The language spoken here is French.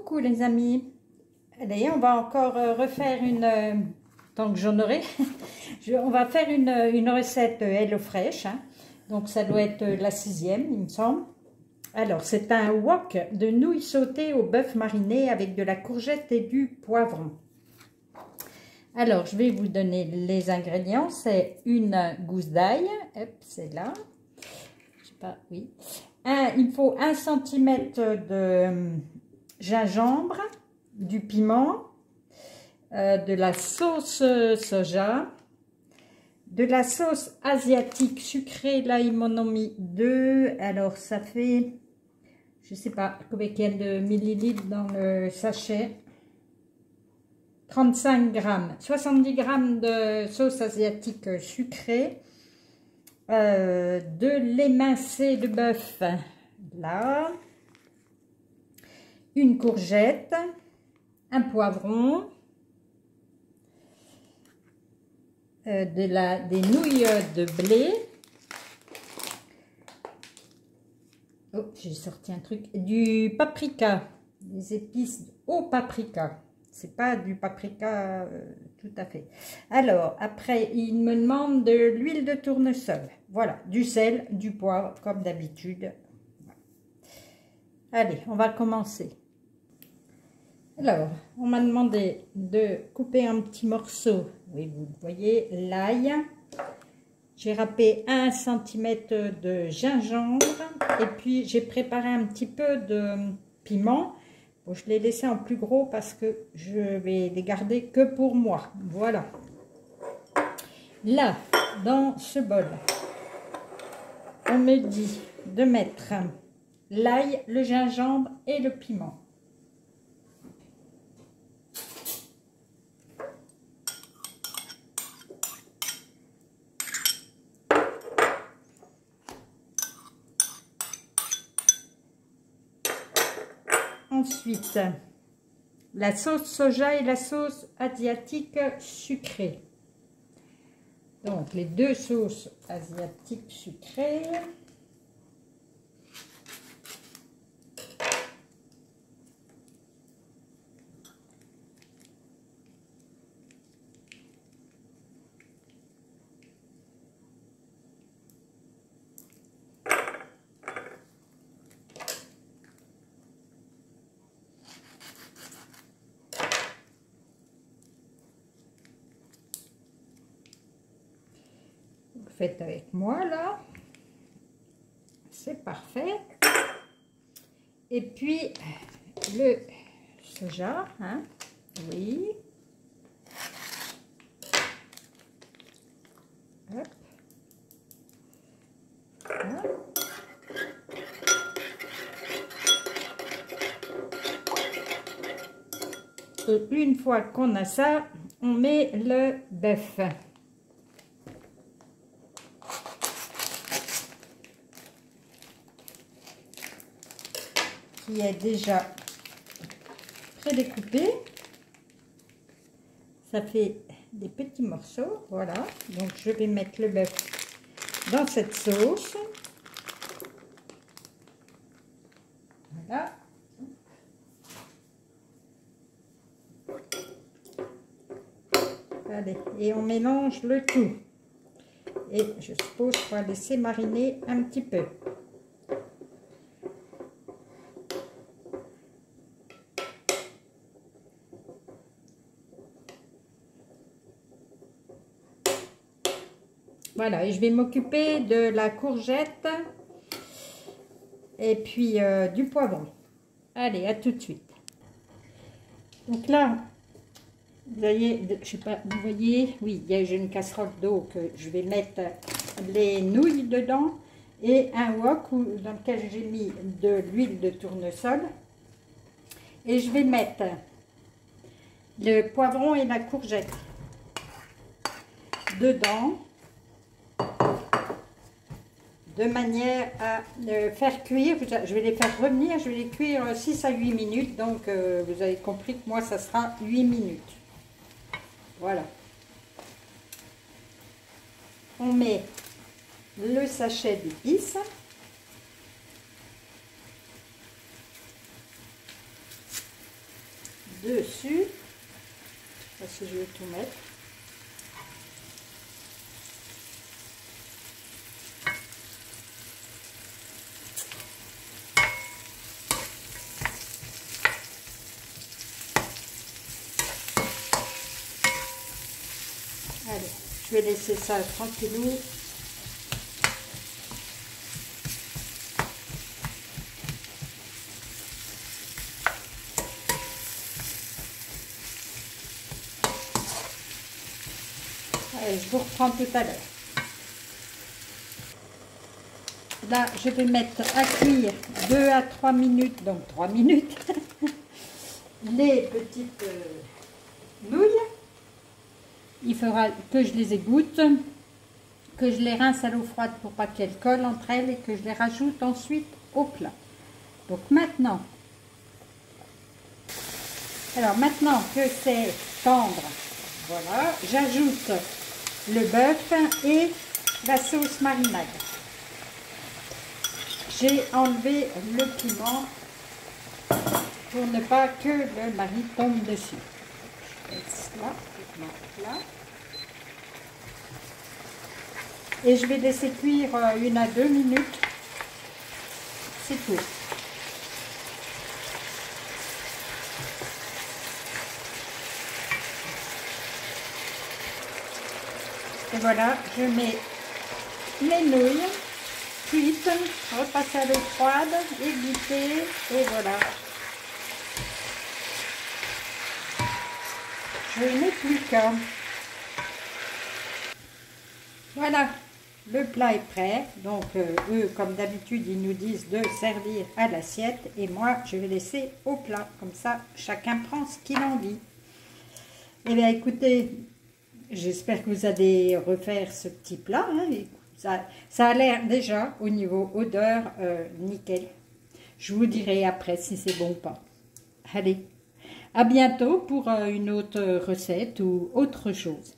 Coucou les amis. Allez, on va encore refaire une, tant que j'en aurai, on va faire une recette HelloFresh, hein. Donc ça doit être la 6e, il me semble. Alors c'est un wok de nouilles sautées au bœuf mariné avec de la courgette et du poivron. Alors je vais vous donner les ingrédients. C'est une gousse d'ail, c'est là, je sais pas, oui. Il faut 1 cm de gingembre, du piment, de la sauce soja, de la sauce asiatique sucrée. Là ils m'en ont mis 2, alors ça fait, je sais pas combien il y a de millilitres dans le sachet, 35 grammes, 70 grammes de sauce asiatique sucrée, de l'émincé de bœuf, là, une courgette, un poivron, des nouilles de blé. Oh, j'ai sorti un truc, du paprika, des épices au paprika. C'est pas du paprika tout à fait. Alors, après, il me demande de l'huile de tournesol. Voilà, du sel, du poivre, comme d'habitude. Allez, on va commencer. Alors, on m'a demandé de couper un petit morceau. Oui, vous voyez, l'ail. J'ai râpé 1 cm de gingembre. Et puis, j'ai préparé un petit peu de piment. Bon, je l'ai laissé en plus gros parce que je vais les garder que pour moi. Voilà. Là, dans ce bol, on me dit de mettre l'ail, le gingembre et le piment. Ensuite, la sauce soja et la sauce asiatique sucrée. Donc, les 2 sauces asiatiques sucrées. Faites avec moi là, c'est parfait. Et puis le soja, hein, oui. Hop. Voilà. Et une fois qu'on a ça, on met le bœuf. Qui est déjà prédécoupé. Ça fait des petits morceaux, voilà. Donc je vais mettre le bœuf dans cette sauce. Voilà. Allez, et on mélange le tout. Et je suppose qu'on va laisser mariner un petit peu. Voilà, et je vais m'occuper de la courgette et puis du poivron. Allez, à tout de suite. Donc là, vous voyez, je sais pas, vous voyez, oui, j'ai une casserole d'eau que je vais mettre les nouilles dedans et un wok dans lequel j'ai mis de l'huile de tournesol. Et je vais mettre le poivron et la courgette dedans, de manière à faire cuire. Je vais les faire revenir, je vais les cuire 6 à 8 minutes. Donc, vous avez compris que moi, ça sera 8 minutes. Voilà. On met le sachet d'épices. dessus, parce que je vais tout mettre. Allez, je vais laisser ça tranquillou. Allez, je vous reprends tout à l'heure. Là, je vais mettre à cuire 2 à 3 minutes, donc 3 minutes, les petites nouilles. Il faudra que je les égoutte, que je les rince à l'eau froide pour pas qu'elles collent entre elles et que je les rajoute ensuite au plat. Donc maintenant, que c'est tendre, voilà, j'ajoute le bœuf et la sauce marinade. J'ai enlevé le piment pour ne pas que le mari tombe dessus. Je laisse là. Et je vais laisser cuire 1 à 2 minutes. C'est tout. Et voilà, je mets mes nouilles cuites, repasser à l'eau froide, égoutter, et voilà. Je n'ai plus qu'à. Voilà, le plat est prêt. Donc eux, comme d'habitude, ils nous disent de servir à l'assiette. Et moi, je vais laisser au plat. Comme ça, chacun prend ce qu'il a envie. Eh bien, écoutez, j'espère que vous allez refaire ce petit plat. Hein. Ça a l'air déjà, au niveau odeur, nickel. Je vous dirai après si c'est bon ou pas. Allez, à bientôt pour une autre recette ou autre chose.